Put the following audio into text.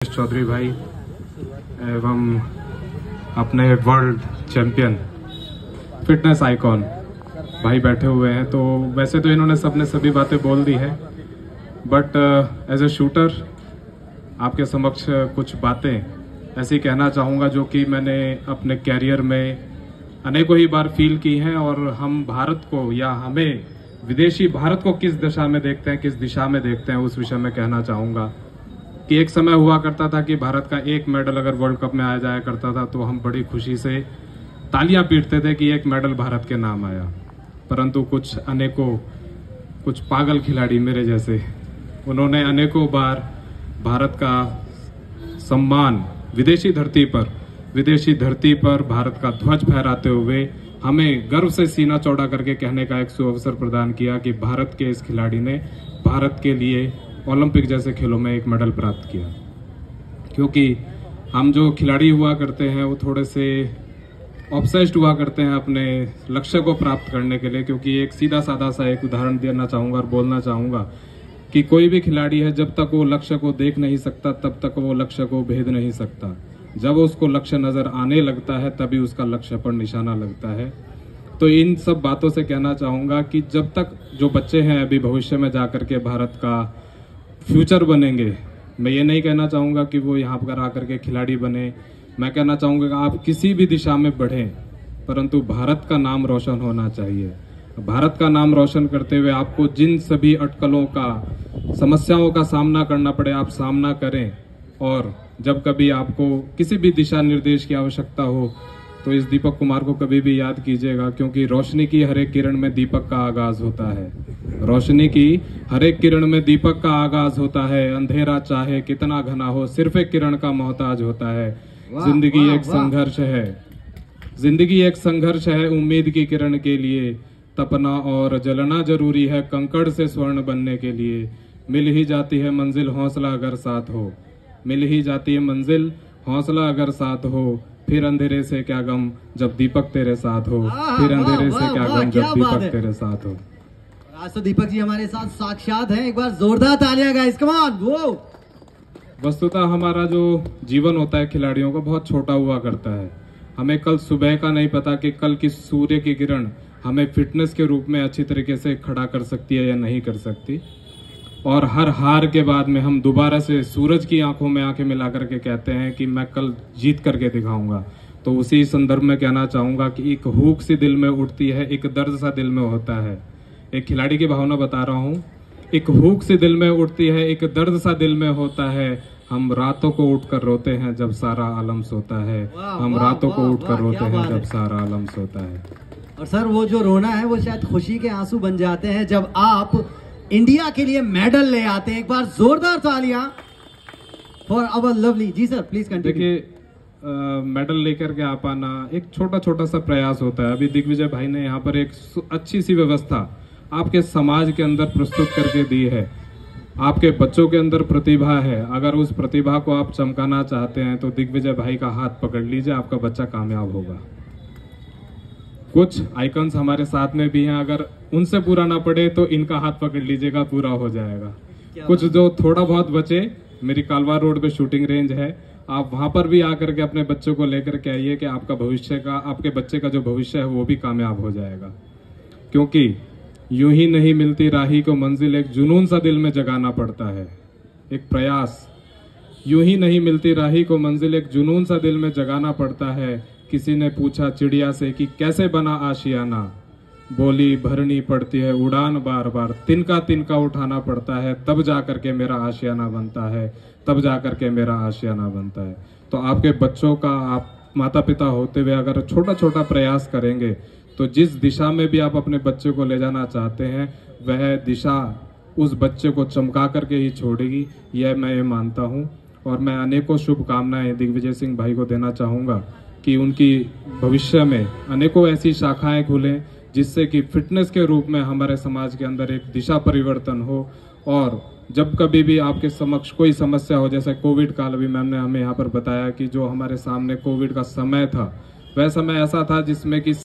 चौधरी भाई एवं अपने वर्ल्ड चैंपियन फिटनेस आइकॉन भाई बैठे हुए हैं। तो वैसे तो इन्होंने सबने सभी बातें बोल दी है, बट एज ए शूटर आपके समक्ष कुछ बातें ऐसी कहना चाहूँगा जो कि मैंने अपने कैरियर में अनेकों ही बार फील की हैं। और हम भारत को या हमें विदेशी भारत को किस दिशा में देखते हैं, किस दिशा में देखते हैं, उस विषय में कहना चाहूँगा कि एक समय हुआ करता था कि भारत का एक मेडल अगर वर्ल्ड कप में आ जाया करता था तो हम बड़ी खुशी से तालियां पीटते थे कि एक मेडल भारत के नाम आया। परंतु कुछ पागल खिलाड़ी मेरे जैसे, उन्होंने अनेकों बार भारत का सम्मान विदेशी धरती पर भारत का ध्वज फहराते हुए हमें गर्व से सीना चौड़ा करके कहने का एक सुअवसर प्रदान किया कि भारत के इस खिलाड़ी ने भारत के लिए ओलंपिक जैसे खेलों में एक मेडल प्राप्त किया। क्योंकि हम जो खिलाड़ी हुआ करते हैं वो थोड़े से ऑब्सेस्ड हुआ करते हैं अपने लक्ष्य को प्राप्त करने के लिए। क्योंकि एक सीधा साधा सा एक उदाहरण देना चाहूंगा और बोलना चाहूंगा कि कोई भी खिलाड़ी है जब तक वो लक्ष्य को देख नहीं सकता तब तक वो लक्ष्य को भेद नहीं सकता। जब उसको लक्ष्य नजर आने लगता है तभी उसका लक्ष्य पर निशाना लगता है। तो इन सब बातों से कहना चाहूंगा कि जब तक जो बच्चे हैं अभी भविष्य में जाकर के भारत का फ्यूचर बनेंगे, मैं ये नहीं कहना चाहूंगा कि वो यहाँ पर आकर के खिलाड़ी बने। मैं कहना चाहूंगा कि आप किसी भी दिशा में बढ़ें, परंतु भारत का नाम रोशन होना चाहिए। भारत का नाम रोशन करते हुए आपको जिन सभी अटकलों का, समस्याओं का सामना करना पड़े, आप सामना करें। और जब कभी आपको किसी भी दिशा निर्देश की आवश्यकता हो तो इस दीपक कुमार को कभी भी याद कीजिएगा, क्योंकि रोशनी की हर एक किरण में दीपक का आगाज होता है। रोशनी की हर एक किरण में दीपक का आगाज होता है। अंधेरा चाहे कितना घना हो, सिर्फ एक किरण का मोहताज होता है। जिंदगी एक संघर्ष है, जिंदगी एक संघर्ष है। उम्मीद की किरण के लिए तपना और जलना जरूरी है। कंकड़ से स्वर्ण बनने के लिए मिल ही जाती है मंजिल, हौसला अगर साथ हो। मिल ही जाती है मंजिल, हौसला अगर साथ हो। फिर अंधेरे से क्या गम जब दीपक तेरे साथ हो। फिर अंधेरे से क्या गम जब दीपक तेरे साथ हो। आज तो दीपक जी हमारे साथ साक्षात हैं। एक बार जोरदार तालियां गाइस, कम ऑन। वो वस्तुतः हमारा जो जीवन होता है खिलाड़ियों का बहुत छोटा हुआ करता है। हमें कल सुबह का नहीं पता कि कल की सूर्य की किरण हमें फिटनेस के रूप में अच्छी तरीके से खड़ा कर सकती है या नहीं कर सकती। और हर हार के बाद में हम दोबारा से सूरज की आंखों में आंखें मिलाकर के कहते हैं कि मैं कल जीत करके दिखाऊंगा। तो उसी संदर्भ में कहना चाहूंगा कि एक हुक सी दिल में उठती है, एक दर्द सा दिल में होता है। एक खिलाड़ी की भावना बता रहा हूं। एक हुक सी दिल में उठती है, एक दर्द सा दिल में होता है। हम रातों को उठकर रोते हैं जब सारा आलम सोता है। हम रातों को उठकर रोते हैं जब सारा आलम सोता है। और सर वो जो रोना है वो शायद खुशी के आंसू बन जाते हैं जब आप इंडिया के लिए मेडल ले आते हैं। एक बार जोरदार तालियां फॉर आवर लवली। जी सर प्लीज कंटिन्यू। देखिए मेडल लेकर के आ पाना एक छोटा सा प्रयास होता है। अभी दिग्विजय भाई ने यहाँ पर एक अच्छी सी व्यवस्था आपके समाज के अंदर प्रस्तुत करके दी है। आपके बच्चों के अंदर प्रतिभा है, अगर उस प्रतिभा को आप चमकाना चाहते हैं तो दिग्विजय भाई का हाथ पकड़ लीजिए, आपका बच्चा कामयाब होगा। कुछ आइकन्स हमारे साथ में भी हैं, अगर उनसे पूरा ना पड़े तो इनका हाथ पकड़ लीजिएगा, पूरा हो जाएगा। कुछ जो थोड़ा बहुत बचे, मेरी कालवार रोड पे शूटिंग रेंज है, आप वहां पर भी आकर के अपने बच्चों को लेकर के आइए कि आपके बच्चे का जो भविष्य है वो भी कामयाब हो जाएगा। क्योंकि यूं ही नहीं मिलती राही को मंजिल, एक जुनून सा दिल में जगाना पड़ता है, एक प्रयास। यूं ही नहीं मिलती राही को मंजिल, एक जुनून सा दिल में जगाना पड़ता है। किसी ने पूछा चिड़िया से कि कैसे बना आशियाना, बोली भरनी पड़ती है उड़ान बार बार, तिनका तिनका उठाना पड़ता है, तब जाकर के मेरा आशियाना बनता है, तब जाकर के मेरा आशियाना बनता है। तो आपके बच्चों का, आप माता पिता होते हुए अगर छोटा छोटा प्रयास करेंगे तो जिस दिशा में भी आप अपने बच्चे को ले जाना चाहते हैं वह दिशा उस बच्चे को चमका करके ही छोड़ेगी, यह मैं ये मानता हूँ। और मैं अनेकों शुभकामनाएं दिग्विजय सिंह भाई को देना चाहूँगा कि उनकी भविष्य में अनेकों ऐसी शाखाएं खुलें जिससे कि फिटनेस के रूप में हमारे समाज के अंदर एक दिशा परिवर्तन हो। और जब कभी भी आपके समक्ष कोई समस्या हो, जैसे कोविड काल, अभी मैम ने हमें यहाँ पर बताया कि जो हमारे सामने कोविड का समय था वह समय ऐसा था जिसमें कि